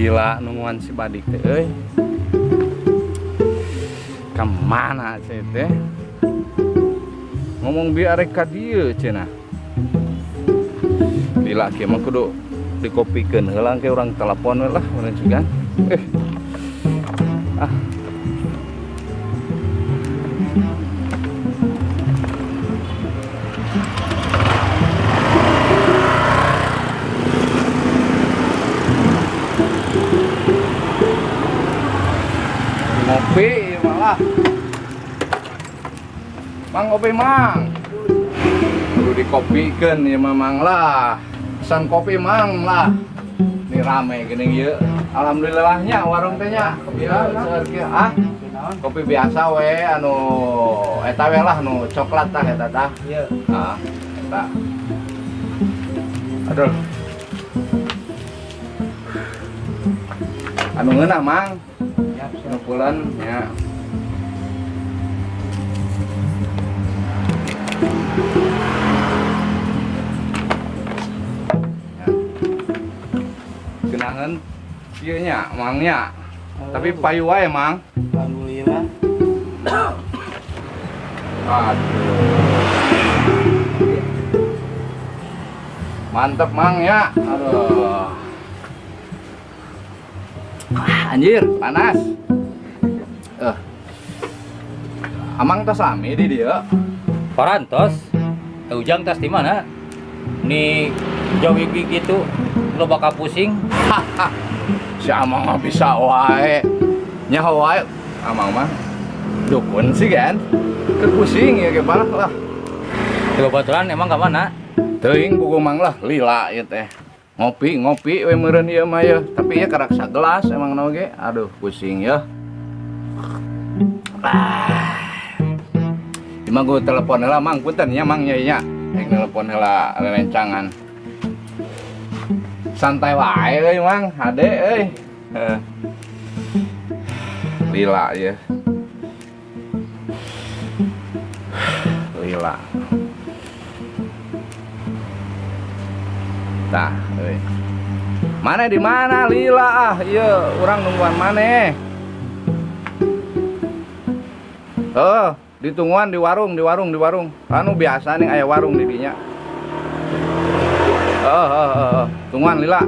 Lila nungguan si Badik teh euy. Kemana sih teh? Ngomong biar arek ka dieu cenah. Lila kieu mah kudu dikopikeun heula ke urang telepon we lah urang juga. Ah. Ngopi malah. Mang kopi mang. Kudu dikopikeun ieu mamang lah. Pesan kopi mang lah. Ini rame geuning ieu. Alhamdulillahnya warung teh nya. Ya, seueur kieu ah. Kopi biasa we anu eta we lah nu coklat tah eta tah. Ieu. Ah, eta. Aduh. Anu ngeunah mang. Siap bulan ya. Kenangan ieu nya mangnya. Tapi payu wae mang. Alhamdulillah. Aduh. Mantep mang ya. Aduh. Anjir, panas. Amang tos sami di dia. Parantos. Ujang tas di mana? Nih jauh gitu lo bakal pusing. Si Amang mah bisa wae. Nyaho wae. Amang mah dukun sih kan. Kepusing ya ke balak lah. Kebetulan emang ke mana? Teuing buku mang lah lila ieu teh. Ngopi we meureun ieu mah ya. Tapi ya karak sagelas emang naoge. Aduh pusing ya. Imang gue telepon heula mang punten nya mang nya nya. Rek telepon heula rencangan. Santai wae euy mang, hade euy. Lila ya. Lila. Tah, euy. Mana di mana Lila ah? Ieu urang nungguan maneh. Ditungguan di warung. Anu biasa nih aya warung di dinya. Tungguan Lila.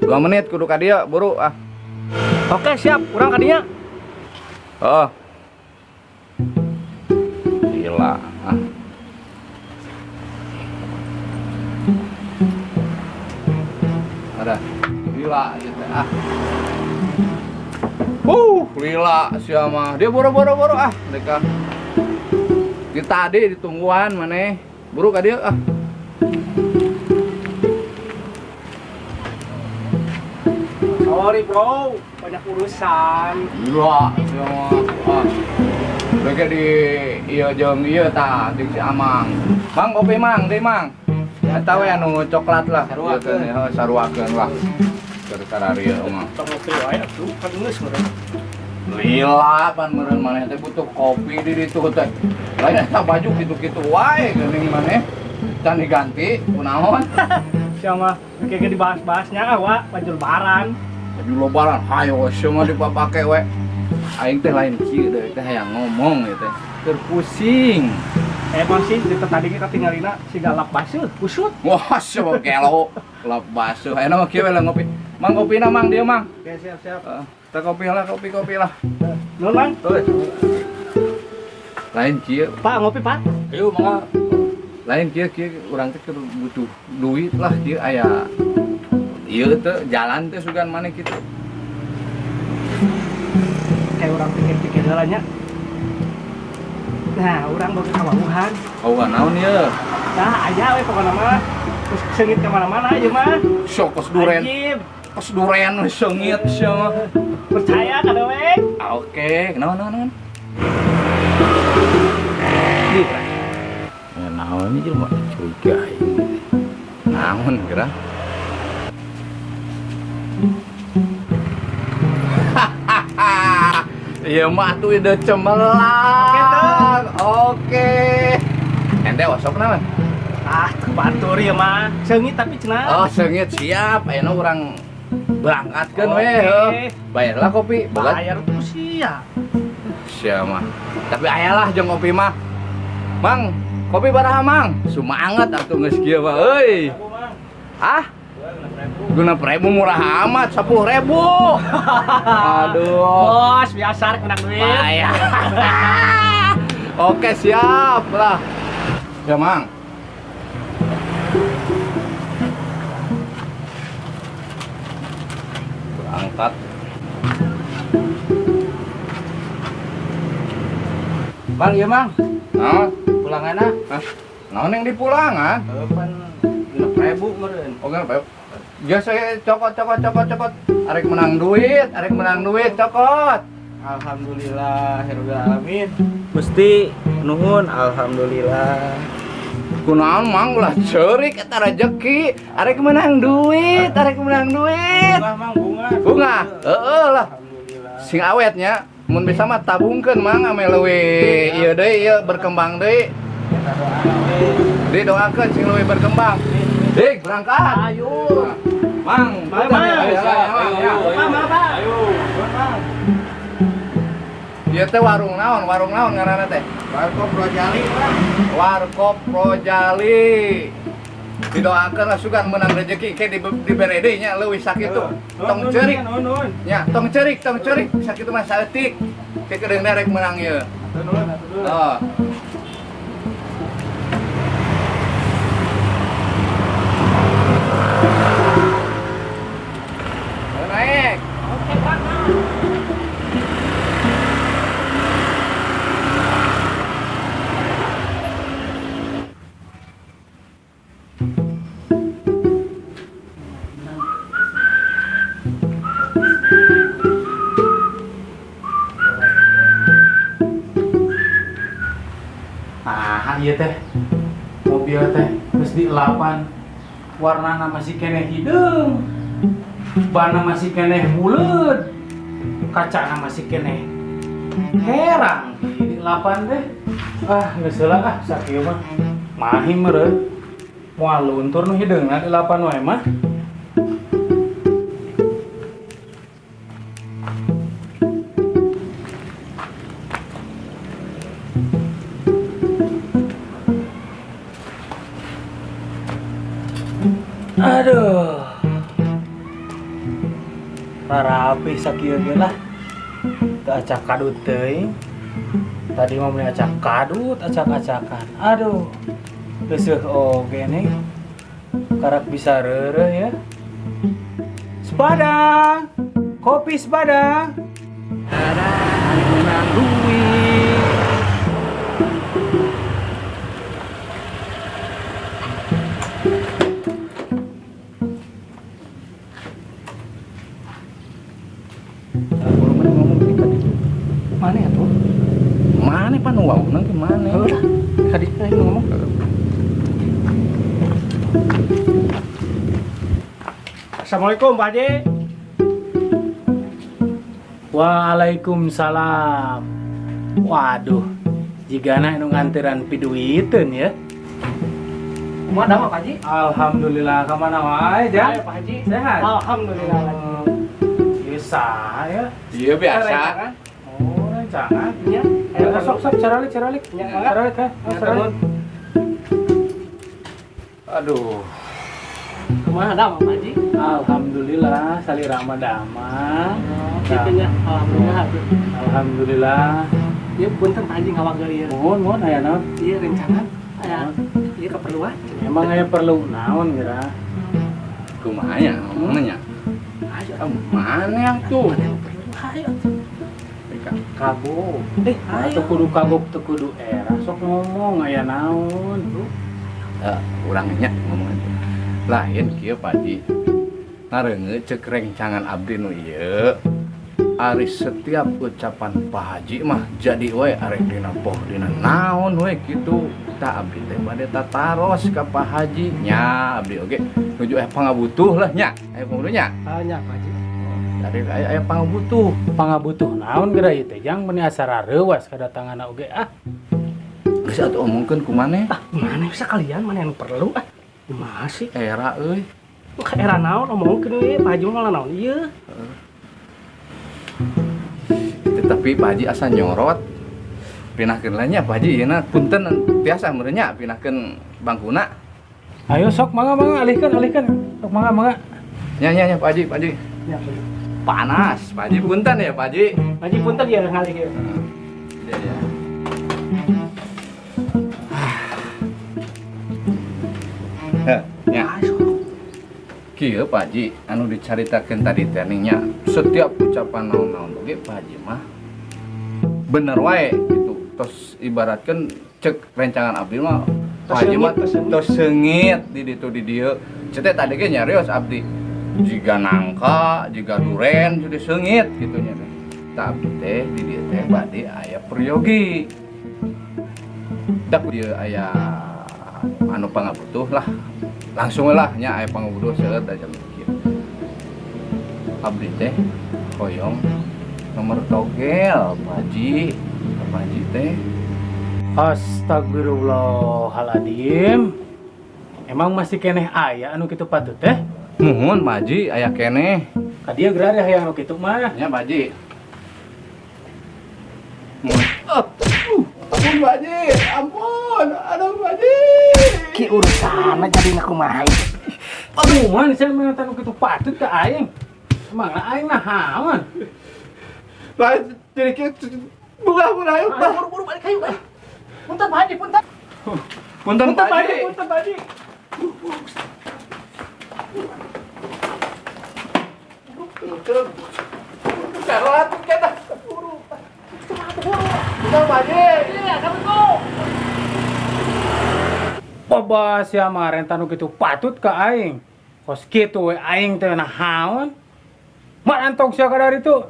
2 menit kudu ka dieu, buru ah. Oke siap, urang ka dinya. Lila. Ah. Ada Lila gitu ah. Lila sia mah. Dia boro-boro ah, mereka. Di tadi ditungguan maneh. Buru ka dieu ah. Sorry bro, banyak urusan. Gila sia mah. Ah. Mereka di ieu jeung ieu tah di si Amang. Mang kopi mang, deui mang. Eta we anu coklat lah. Ieu teh saruakeun lah. Kararieu mah. Tong ngopi wae atuh, kan geus meureun. Lila pan meureun maneh teh butuh kopi di ditu teh. Lain eta baju kitu-kitu wae geuning maneh. Can diganti kunaon? Sia mah kayak dibahas-bahasnya wa baju lebaran. Baju lebaran hayo sia mah dipapake we. Aing teh lain kieu deui teh hayang ngomong ieu teh. Keur pusing. Emang sih di tadi kita tinggalina si galap basuh, kusut. Wah, sia kelo. Lap basuh. Ayeuna mah kieu we lah ngopi. Mang kopina mang dieu mang. Oke, siap. Teh kopi lah. Nuhun, Mang. Euy. Lain kieu. Pak, ngopi, Pak. Ayo mangga. Lain kieu urang teh butuh duit lah kieu aya. Ieu teh jalan teh sugan maneh kitu. Kayak orang pikir-pikir heula nya. Nah, orang boga ka Wuhan. Oh, naon ieu? Nah, aya we pokona mah. Terus seungit ka mana-mana ieu mah. Sok kos duren. Ajib. Kos duren we seungit sia mah. Percaya kada we? Oke, naon. Di. Ya naon ieu mah curiga. Naon gerah? Iya mah tuh ide cemerlang. Oke. Ente wasok naon? Ah, batur ya mah. Seungit tapi cenah. Oh, seungit siap. Ayeuna urang berangkatkan Oke. we. Bayarlah kopi, belat. Bayar tuh sia. Sia mah. Tapi ayalah jeung kopi mah. Mang, kopi baraha mang? Sumanget atuh geus kieu mah euy. Ah? 6.000 murah amat, 10.000. Aduh. Bos, biasa rek menang duit. Payah. Oke, siap lah. Ya, Mang. Berangkat. Bang, ya Mang, Nah, pulanganna naon yang dipulangan? pan 6.000 meureun. Oke, Pak. Ya saya cokot. Arek menang duit, cokot. Alhamdulillah, herbil alamin. Mesti nuhun, alhamdulillah. Kunaon mang ulah ceurik eta rezeki. Arek menang duit. Bunga, Mang, bunga. Bunga. Heeh lah. Alhamdulillah. Sing awetnya mun bisa mah tabungkeun mang ame leuwih ieu deui ieu berkembang deui. Kita doakeun. Didoakeun sing leuwih berkembang. Dik, berangkat. Ayo. Mang, Mang, bener ya, Mang. ayo. Apa? Ayo, Mang. Ieu teh warung naon ngaranna teh? Warkop Rojali, Mang. Warkop Rojali. Didoakeun lah sugan menang rezeki ke dibere deui nya leuwih sakitu. Tong ceurik. Nuhun. Ya, tong ceurik. Sakitu mah saeutik. Ke kedeung derek menang ieu. Nuhun. Oh. Ayo naik. Oke, Pak. Nah, iya teh. Mobil teh geus dielapan. Warnana masih keneh hideung. Banna masih keneh buleud. Kacana masih keneh herang dielapan teh. Ah, geus heula ah sakieu mah. Mahi meureun. Moal luntur nu hideungna dielapan wae mah. Aduh. Rapi sakieu ge lah. Teu acak kadut teuing. Tadi mah meni acak kadut, acak-acakan. Aduh. Geuseuh oge nih. Karak bisa reureuh ya. Sepadang. Kopi sepadang. Ada arek menang duit. Mana ya tuh? Mana pan uang nang ke mana? Udah. Tadi ayo ngomong. Assalamualaikum, Pak Haji. Waalaikumsalam. Waduh. Jigana nu nganteran piduiteun ya. Kumaha da Pak Haji? Alhamdulillah kamana wae, Jang? Ayo, Pak Haji. Sehat? Alhamdulillah lagi. Bisa ya. Iya biasa. Rencangan? Oh, rancangan. Iya. Ayo sok caralik. Ya, Kang. Caralik ha. Ya, Caralik. Aduh. Kumaha da Pak Haji? Alhamdulillah salira mah damang. Kitu nya. Alhamdulillah. Alhamdulillah. Ieu punten Pak Haji ngawagel ieu. Mohon aya naon? Ieu rencangan. Aya ieu keperluan. Emang aya perlu naon geura? Kumaha nya ngomongnya? Ayo. Mana yang tuh? Ayo. Kagok. Ayo. Teu kudu kagok teu kudu era. Sok ngomong aya naon. Urangnya ngomong itu. Lain kieu Pak Haji. Ngareungeut ceuk rencangan abdi nu ieu. Ari setiap ucapan Pak Haji mah jadi we arek dina poh dina naon we kitu. Tah abdi teh bade tataros ka Pak Haji nya abdi oge nuju pangabutuh lah nya. Aya pangulunya. Nya Pak Haji. Ari aya pangabutuh. Pangabutuh naon geura ieu teh jang meni asara reuwas kadatanganna oge ah. Geus atuh omongkeun ku maneh. Mana bisa kalian mana yang perlu? Kumaha sih? Era euy. Ka era naon omongkeun we Pak Haji malah naon ieu. Tapi Pak Haji asa nyorot. Pinahkeun lah nya Pak Haji yeuna punten tiasa meureun nya pinahkeun bangkuna. Ayo sok mangga alihkan. Sok mangga. Nya Pak Haji. Ya. Panas Pak Haji punten ya Pak Haji. Pak Haji punten ya ngalih ieu. Iya. Ya. Kieu Pak Haji anu dicaritakeun tadi teh nya setiap ucapan naon-naon oge Pak Haji mah bener wae gitu. Tos ibaratkeun cek rencangan abdi mah Pak Haji mah tos seungit di dieu. Cetek tadi ge nyarios abdi. Jiga nangka, jiga duren jadi seungit gitu nya teh. Tapi teh di dieu teh bade aya peryogi. Dak dieu aya anu pangabutuh lah. Langsung lah nya aya pangabutuh seueur aja mikir. Abdi teh hoyong nomor togel Pak Haji. Pak Haji teh Astagfirullahaladzim. Emang masih keneh aya anu kitu patut teh? muhun Pak Haji aya keneh. Ka dieu geura aya anu kitu mah. Nya Pak Haji. Ampun Pak Haji, ampun. Aduh Pak Haji. Ki urusana jadi kumaha ieu. Aduh, man saya mah anu kitu patut ka aing. Emang aing nahaon? Pak jadi kitu buka ayo. Buru-buru balik hayu. Punten Pak Haji, punten. Punten Pak Haji. Punten Pak Haji. Karat kita buru. Punten Pak Haji. Iya, kamu go. Paba sia maren tanu kitu patut ka aing. Kos kitu we aing teh nahaon? Mar antong sia kadar itu.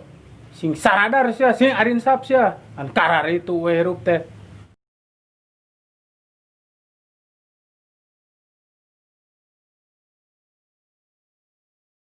Sing saradar sia, sing arinsap sia. An karar itu we hirup teh.